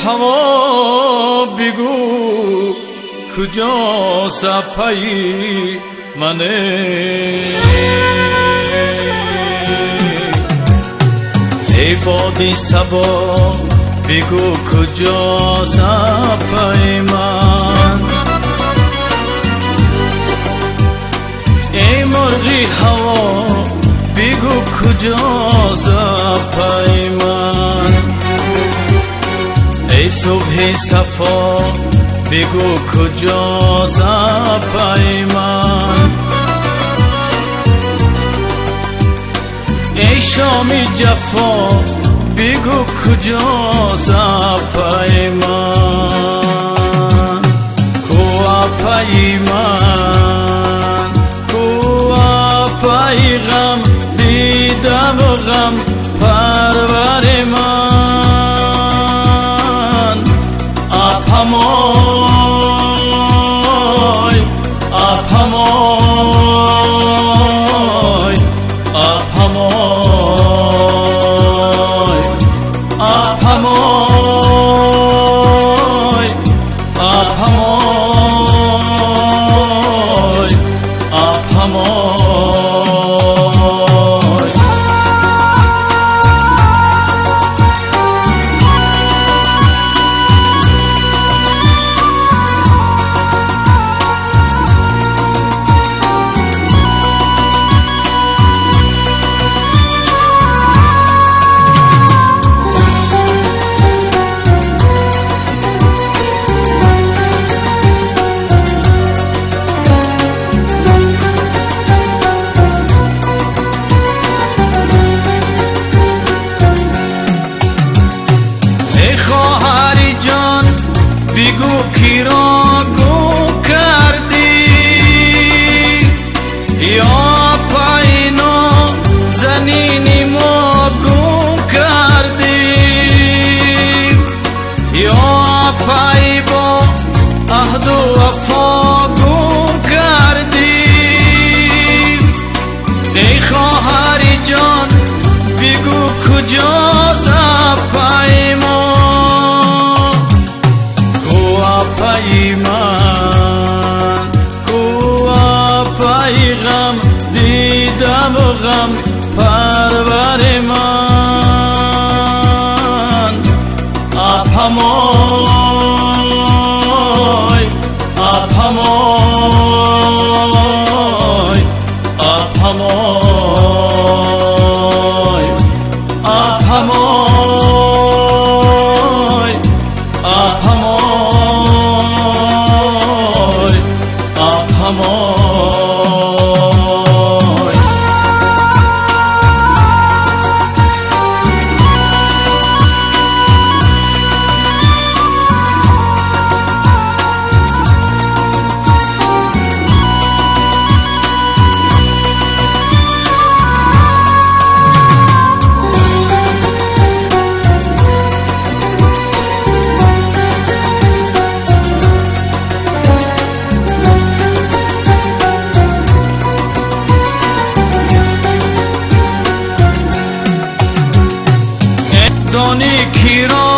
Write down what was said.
هوا بگو کجا صفحه‌ی منه. ای بادی صبا بگو کجا صفحه‌ی من. ای مرغی هوا بگو کجا صفحه‌ی من. ای صبح صفا بگو کجا صفحه‌ی من. ای شامی جفا بگو کجا صفحه‌ی من. کو اپای من کو اپای غم دیدم و غم پرور من. اپمای اپمای اپمای اپمای اپمای اپمای. بگو کی را گم کردی یا پاینا زنینی ما گم کردی یا پای با عهد و وفا گم کردی. ای خواهری جان بگو کجا صفحه‌ی ما. اپای من کو اپای غم دیدم و غم پرور من. اپمای اپمای اپمای اپمای اپمای اپمای. دانی کی را